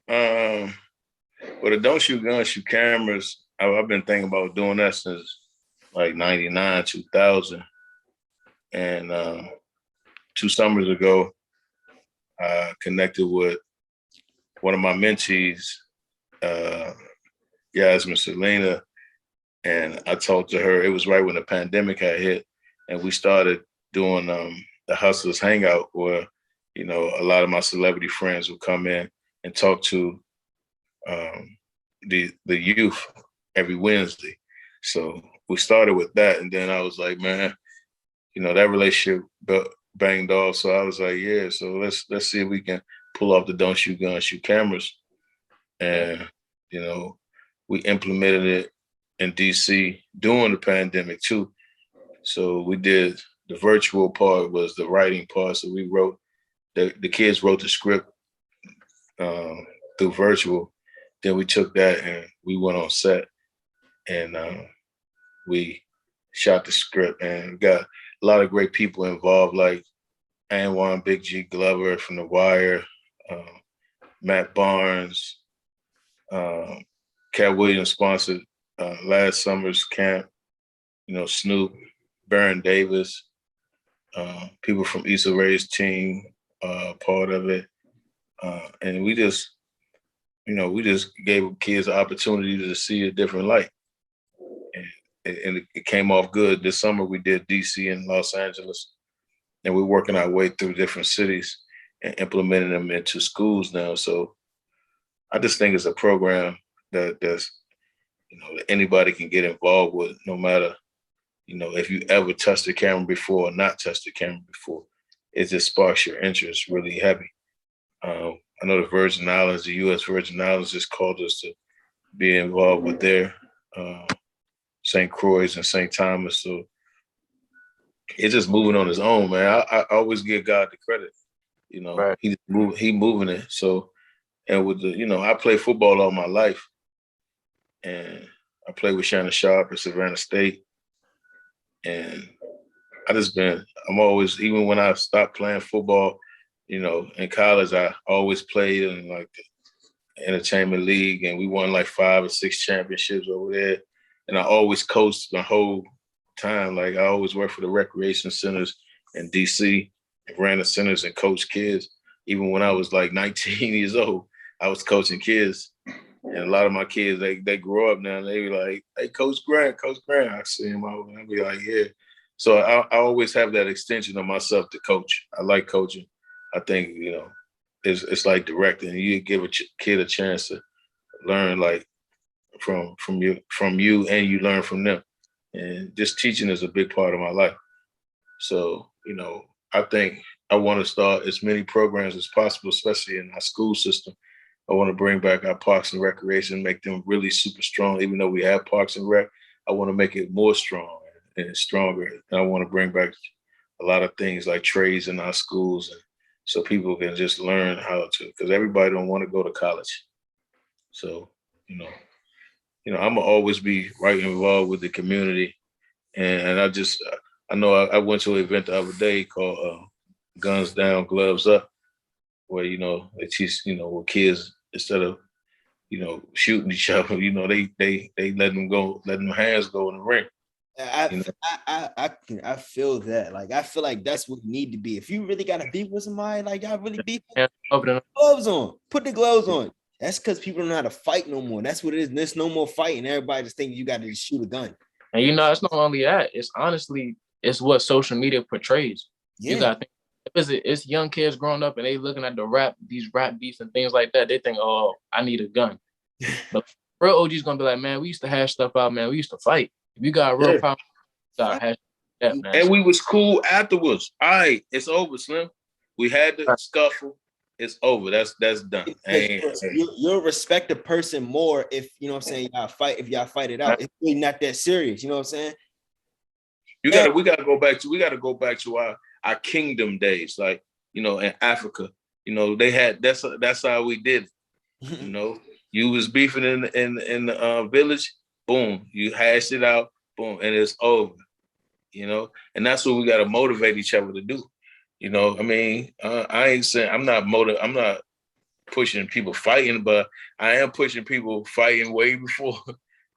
Well, the Don't Shoot Guns, Shoot Cameras, I've been thinking about doing that since like 99, 2000. And 2 summers ago, I connected with one of my mentees, Yasmin Selena, and I talked to her. It was right when the pandemic had hit, and we started doing the Hustlers Hangout, where a lot of my celebrity friends would come in and talk to the youth every Wednesday. So we started with that, and then I was like, man, that relationship banged off. So I was like, yeah, so let's see if we can pull off the Don't Shoot Guns, Shoot Cameras. And, we implemented it in DC during the pandemic too. So we did the virtual part was the writing part. So we wrote, the kids wrote the script through virtual. Then we took that and we went on set and we shot the script and got a lot of great people involved, like Anwan Big G Glover from The Wire, Matt Barnes, Cat Williams sponsored last summer's camp, Snoop, Baron Davis, people from Issa Rae's team, part of it. And we just gave kids an opportunity to see a different light. And it came off good. This summer we did DC and Los Angeles, and we're working our way through different cities and implementing them into schools now. So I just think it's a program that's, that anybody can get involved with, no matter, if you ever touched the camera before or not touched the camera before. It just sparks your interest really heavy. I know the Virgin Islands, the U.S. Virgin Islands just called us to be involved with their St. Croix and St. Thomas. So it's just moving on his own, man. I always give God the credit. Right. He moving it. So, and with the, I played football all my life, and I played with Shannon Sharp at Savannah State, and I'm always, even when I stopped playing football, in college, I always played in like the entertainment league, and we won like 5 or 6 championships over there. And I always coached the whole time. Like I always worked for the recreation centers in DC, ran the centers and coached kids. Even when I was like 19 years old, I was coaching kids. And a lot of my kids, they grow up now and they be like, hey, Coach Grant. I see him out and I be like, yeah. So I always have that extension of myself to coach. I like coaching. I think, it's like directing. You give a kid a chance to learn, like, from you, and you learn from them. And just teaching is a big part of my life. So, I think I want to start as many programs as possible, especially in our school system. I want to bring back our parks and recreation, make them really super strong. Even though we have parks and rec, I want to make it more strong and stronger. And I want to bring back a lot of things like trades in our schools, and so people can just learn how to, because everybody don't want to go to college. So, I'm gonna always be right involved with the community. And I know I went to an event the other day called Guns Down, Gloves Up, where, they teach, with kids, instead of, shooting each other, they let them hands go in the ring. I feel that. Like, I feel like that's what you need to be. If you really got to beef with somebody, like y'all really beef, gloves on, put the gloves on. That's because people don't know how to fight no more. That's what it is. There's no more fighting. Everybody just thinks you got to just shoot a gun. And it's not only that. It's honestly, it's what social media portrays. Yeah. You got to think, it's young kids growing up and they looking at these rap beats and things like that. They think, oh, I need a gun. But real OG's gonna be like, man, we used to hash stuff out, man. We used to fight. If you got a real problem, you gotta hash that, man. And we was cool afterwards. All right, it's over, Slim. We had the scuffle. It's over. That's done. You'll respect a person more if, y'all fight, if y'all fight it out. It's really not that serious. You know what I'm saying? We gotta go back to our kingdom days. Like, in Africa, they had, that's how we did it. You was beefing in the village, boom, you hashed it out, boom, and it's over. And that's what we got to motivate each other to do. I ain't saying I'm not pushing people fighting, but I am pushing people fighting way before.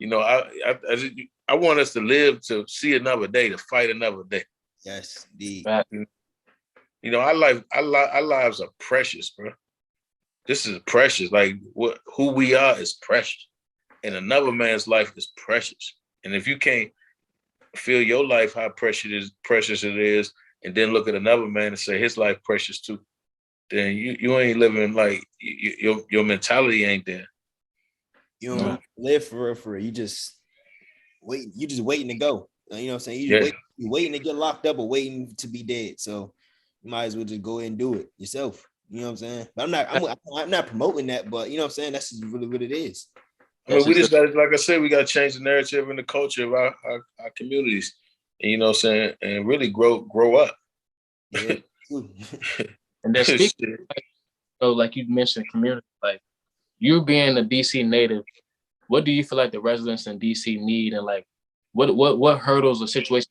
I want us to live to see another day, to fight another day. Yes, indeed. Right. You know, our lives are precious, bro. This is precious. Like who we are is precious. And another man's life is precious. And if you can't feel your life how precious it is, and then look at another man and say his life precious too, then you ain't living like your mentality ain't there. You don't live for real, for real. You just waiting to go. You know what I'm saying? You waiting to get locked up or waiting to be dead. So you might as well just go ahead and do it yourself. You know what I'm saying? But I'm not promoting that, but you know what I'm saying? That's just really what it is. I mean, we just got, like I said, we got to change the narrative and the culture of our communities, and you know what I'm saying, and really grow up. Yeah. And then speaking, like you mentioned, community, like you being a DC native, what do you feel like the residents in DC need, and like what hurdles or situations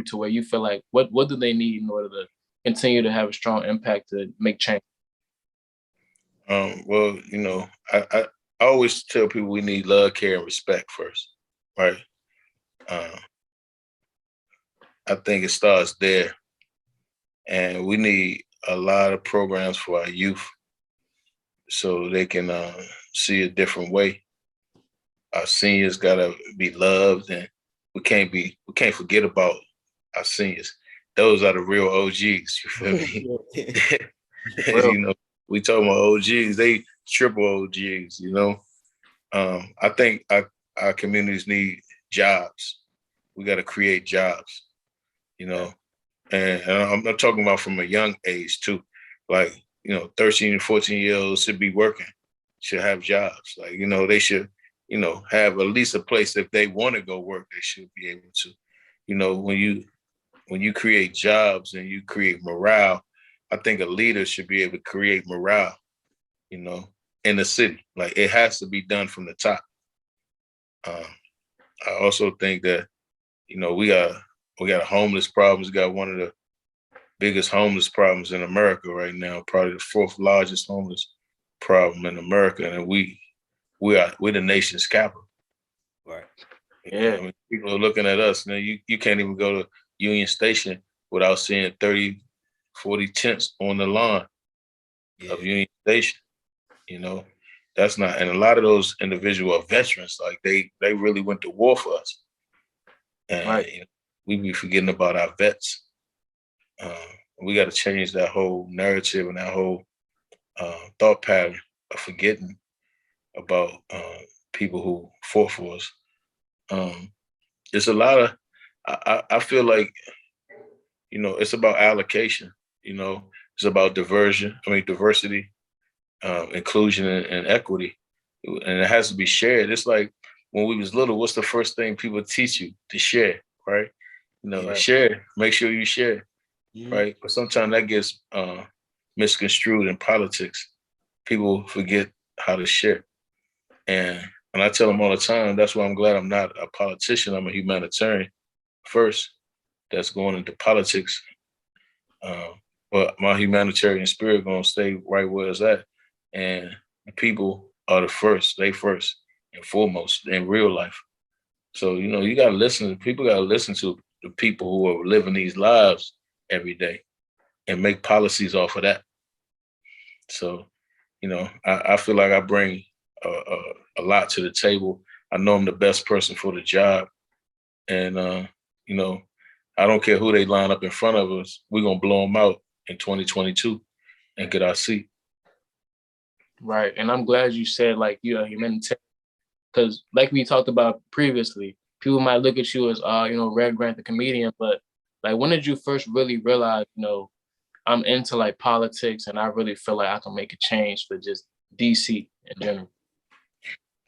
to where you feel like what do they need in order to continue to have a strong impact to make change? Well, you know, I always tell people we need love, care, and respect first, right? I think it starts there, and we need a lot of programs for our youth so they can see a different way. Our seniors gotta be loved, and we can't forget about our seniors. Those are the real OGs. You feel me? You know, we talking about OGs. They triple OGs. You know, I think our communities need jobs. We got to create jobs. You know, and I'm not talking about from a young age too. Like, you know, 13 and 14-year-olds should be working, should have jobs. Like, you know, they should, you know, have at least a place if they want to go work, they should be able to. You know, when you create jobs and you create morale, I think a leader should be able to create morale, you know, in the city. Like, it has to be done from the top. I also think that, you know, we got a homeless problem. We got one of the biggest homeless problems in America right now, probably the fourth largest homeless problem in America, and we're the nation's capital. Right. Yeah. I mean, people are looking at us, and you can't even go to Union Station without seeing 30, 40 tents on the lawn of Union Station. You know, that's not, and a lot of those individuals are veterans. Like they really went to war for us, and you know, we be forgetting about our vets. We got to change that whole narrative and that whole thought pattern of forgetting about people who fought for us. It's a lot of, I feel like, you know, it's about allocation, you know, it's about diversity, inclusion and equity. And it has to be shared. It's like when we was little, what's the first thing people teach you? To share, right? You know, share, make sure you share, right? But sometimes that gets misconstrued in politics. People forget how to share. And I tell them all the time, that's why I'm glad I'm not a politician. I'm a humanitarian first that's going into politics. But my humanitarian spirit going to stay right where it's at. And the people are they first and foremost in real life. So, you know, you got to listen. People got to listen to the people who are living these lives every day and make policies off of that. So, you know, I feel like I bring a lot to the table. I know I'm the best person for the job. And, you know, I don't care who they line up in front of us. We're going to blow them out in 2022 and get our seat. Right. And I'm glad you said, like, you're a humanitarian, because like we talked about previously, people might look at you as, you know, Red Grant, the comedian, but like, when did you first really realize, you know, I'm into like politics and I really feel like I can make a change for just DC in general?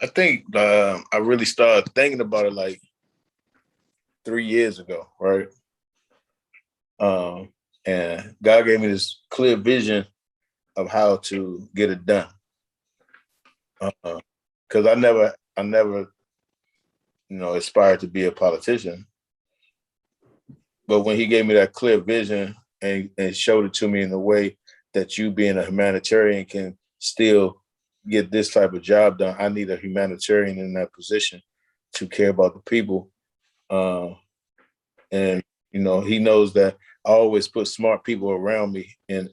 I think I really started thinking about it like 3 years ago, right? And God gave me this clear vision of how to get it done. Because I never, you know, aspired to be a politician. But when he gave me that clear vision and showed it to me in a way that you being a humanitarian can still get this type of job done, I need a humanitarian in that position to care about the people. And You know, he knows that I always put smart people around me in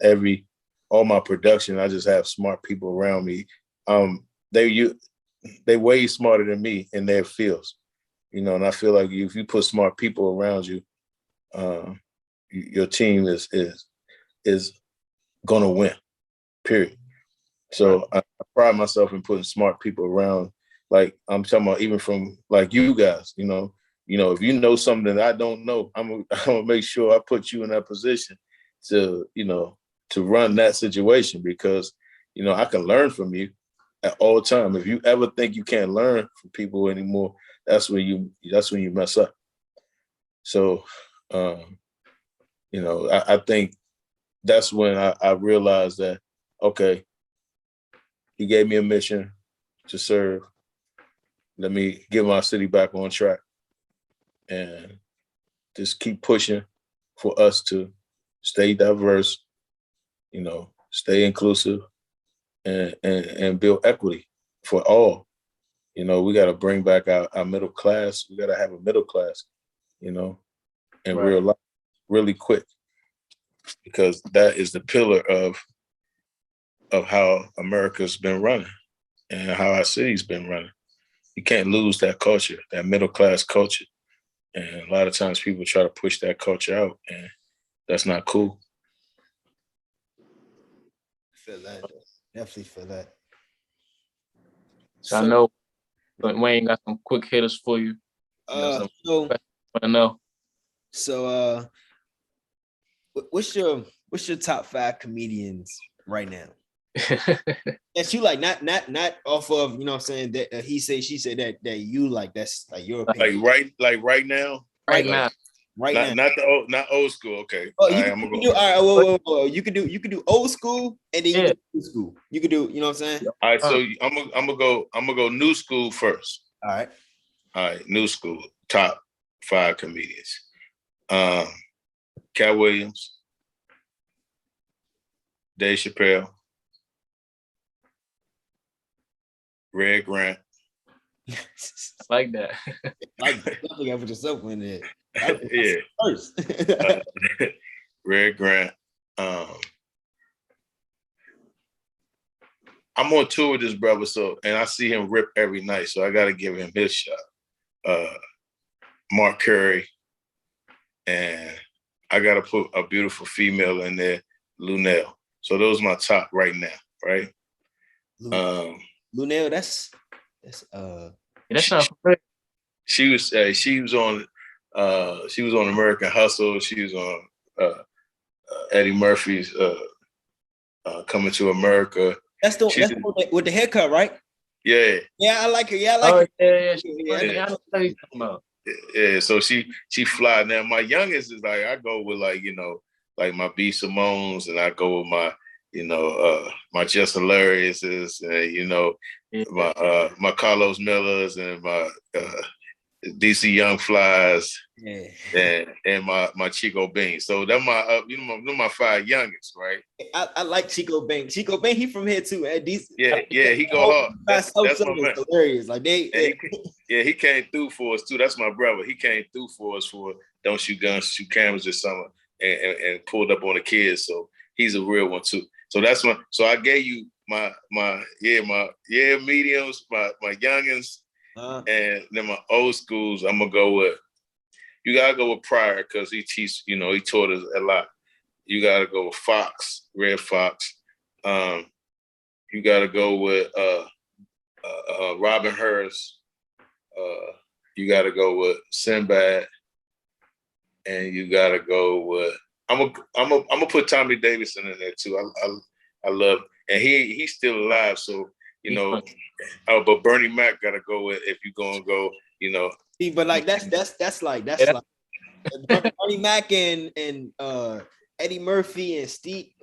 all my production. I just have smart people around me. They way smarter than me in their fields, you know, and I feel like if you put smart people around you, your team is going to win, period. So I pride myself in putting smart people around. Like I'm talking about even from like you guys, you know, if you know something that I don't know, I'm gonna make sure I put you in that position to, you know, to run that situation because, you know, I can learn from you at all time. If you ever think you can't learn from people anymore, that's when you mess up. So, you know, I think that's when I realized that, okay, he gave me a mission to serve. Let me get my city back on track and just keep pushing for us to stay diverse, you know, stay inclusive and build equity for all. You know, we got to bring back our middle class. We got to have a middle class, you know, in real life really quick, because that is the pillar of how America's been running and how our city's been running. You can't lose that culture, that middle class culture. And a lot of times people try to push that culture out, and that's not cool. Feel that. Definitely feel that. So I know Wayne got some quick hitters for you. What's your top 5 comedians right now? That you like, not off of, you know what I'm saying, that he say she said that you like, that's like your opinion. Like right now. Not old school. Okay. Oh, whoa. You could do old school and then you do new school. You could do, you know what I'm saying? All right, so I'm gonna go new school first. All right, new school. Top 5 comedians. Cat Williams, Dave Chappelle, Red Grant. I like that. Like definitely got put yourself in there. Yeah. First. Red Grant. I'm on tour with this brother, and I see him rip every night, so I got to give him his shot. Mark Curry, and I got to put a beautiful female in there, Lunel. So those are my top right now, right? Lunel, that's not familiar. She was on American Hustle. She was on Eddie Murphy's Coming to America. That's the one with the haircut, right? Yeah. Yeah, I like her. Yeah, I like her. Yeah. I know what you're talking about. Yeah, so she fly. Now my youngest is like, I go with like, you know, like my B Simone's, and I go with my, you know, my Just Hilariouses, and you know, my Carlos Millers and my DC Young Flies, and my Chico Bean. So that's my my 5 youngest, right? I like Chico Bean. Chico Bean, he from here too. Yeah, he go hard. That's my man. Hilarious. Like he came through for us too. That's my brother. He came through for us for Don't Shoot Guns, Shoot Cameras this summer, and pulled up on the kids. So he's a real one too. So that's one. So I gave you my mediums, my youngins. And then my old schools, I'm gonna go with. You gotta go with Pryor because he taught us a lot. You gotta go with Fox, Red Fox. You gotta go with Robin Hurst. You gotta go with Sinbad, and you gotta go with. I'm gonna put Tommy Davidson in there too. I love, and he's still alive, so you know. But Bernie Mac gotta go with, if you're gonna go, you know. But like that's like Bernie Mac and Eddie Murphy and Steve.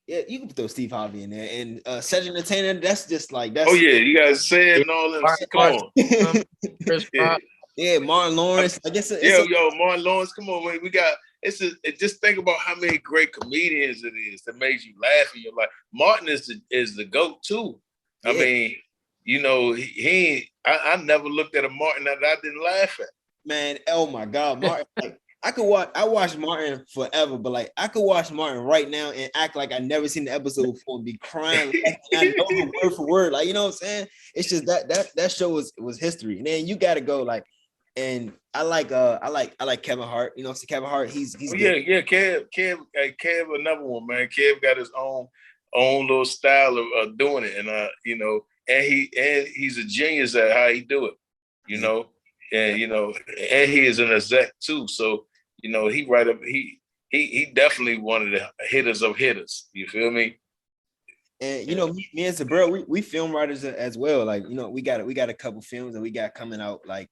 Yeah, you can throw Steve Harvey in there and Cedric Entertainer. That's just like that's. Oh yeah, you guys saying all them. Come on. Yeah, Martin Lawrence. I guess. Martin Lawrence. Come on, man. We got. Just think about how many great comedians it is that makes you laugh in your life. Martin is the GOAT too. Yeah. I mean, you know, I never looked at a Martin that I didn't laugh at. Man, oh my God, Martin! I watch Martin forever, but like I could watch Martin right now and act like I never seen the episode before and be crying. Like, I know the word for word. Like, you know what I'm saying? It's just that show was history. And then you gotta go like, and I like Kevin Hart. You know, so Kevin Hart, he's Oh, good. yeah. Kev, another one, man. Kev got his own little style of doing it, and and he's a genius at how he do it. You know, and and he is an exec too. So he right up. He definitely one of the hitters of hitters. You feel me? And me and Sabrina, we film writers as well. Like, we got a couple films that we got coming out. Like,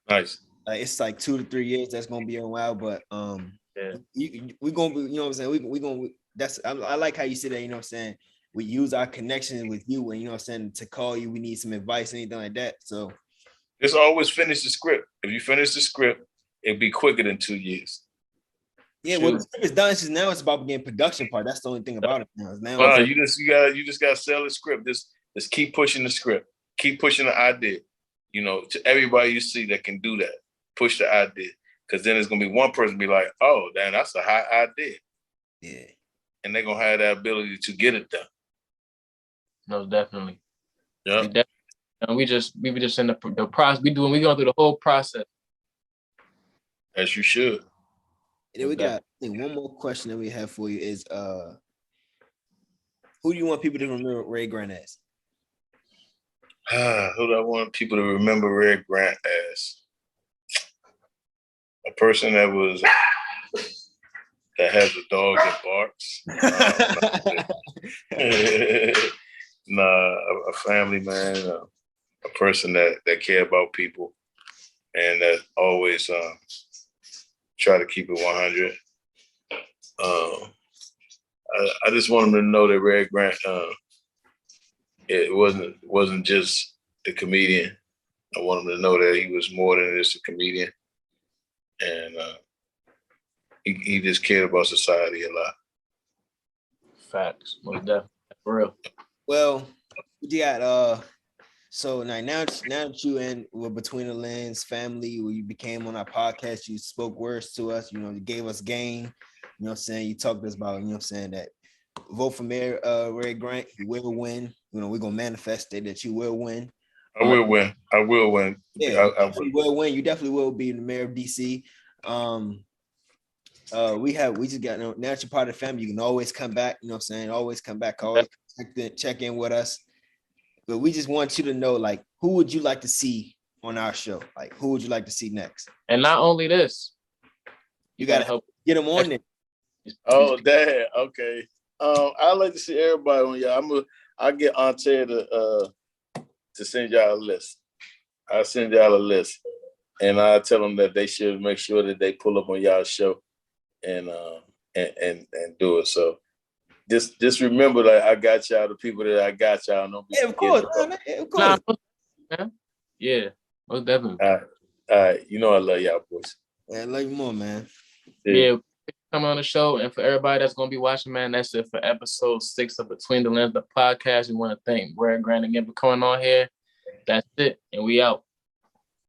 nice. It's like 2 to 3 years. That's gonna be a while, but we gonna be. You know what I'm saying? We gonna. I like how you said that. You know what I'm saying? We use our connection with you, and you know what I'm saying, to call you. We need some advice, anything like that. So just always finish the script. If you finish the script, it'd be quicker than 2 years. Yeah, well, the script is done. It's just now it's about getting production part. That's the only thing about it now. You just gotta sell the script. Just keep pushing the script. Keep pushing the idea. To everybody you see that can do that, push the idea. Because then there's gonna be one person be like, "Oh, damn, that's a high idea." Yeah, and they're gonna have that ability to get it done. No, definitely. Yeah. And we were just in the process. We going through the whole process. As you should. And then we got, I think, one more question that we have for you is, who do you want people to remember Ray Grant as? Who do I want people to remember Ray Grant as? A person that has a dog that barks. A family man, a person that care about people, and that always try to keep it 100. I just want them to know that Ray Grant, it wasn't just the comedian. I want him to know that he was more than just a comedian, and he just cared about society a lot. Facts, most definitely, for real. Well, we got so now that you and we're Between the Lens family, where you became on our podcast, you spoke words to us. You gave us game. You know what I'm saying? You talked to us about, that vote for Mayor Ray Grant. You will win. We're gonna manifest it that you will win. I will win. I will win. Yeah, you will win. You definitely will be the mayor of DC. We just got, now that you're part of the family, you can always come back. You know what I'm saying? Always come back. Always check in with us. But we just want you to know, like, who would you like to see on our show? Like, who would you like to see next? And not only this, you gotta help get them on there. Oh, damn. Okay. I'd like to see everybody on y'all. I'll get Ante to send y'all a list. I'll send y'all a list, and I'll tell them that they should make sure that they pull up on y'all's show and do it. So just remember that I got y'all, the people that I got y'all. Yeah, of course, man. Of course. Yeah, most definitely. All right. I love y'all, boys. Yeah, I love you more, man. Yeah. Coming on the show, and for everybody that's going to be watching, man, that's it for episode 6 of Between the Lens, the podcast. We want to thank Ray Grant again for coming on here. That's it, and we out.